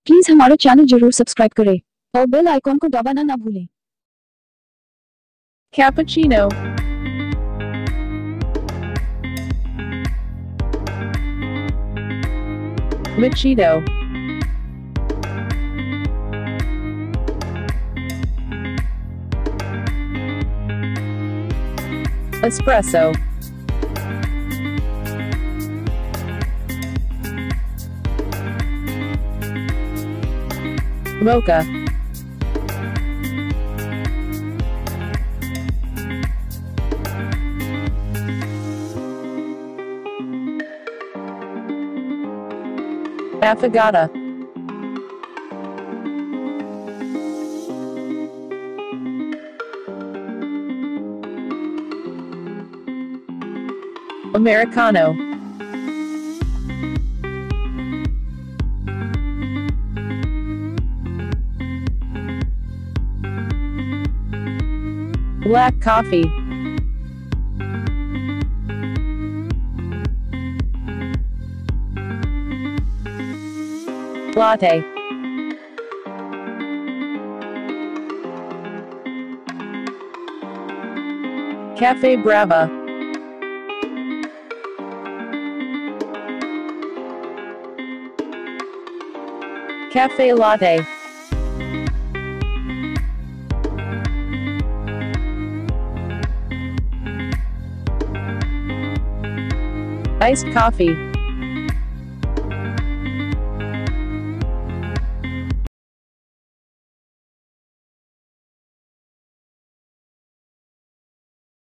Please हमारा channel जरूर subscribe करें और बेल आइकॉन को दबाना ना भूलें। Cappuccino. Macchiato. Espresso. Mocha. Affogato. Americano. Black coffee. Latte. Cafe Brava. Café Latte. Iced coffee.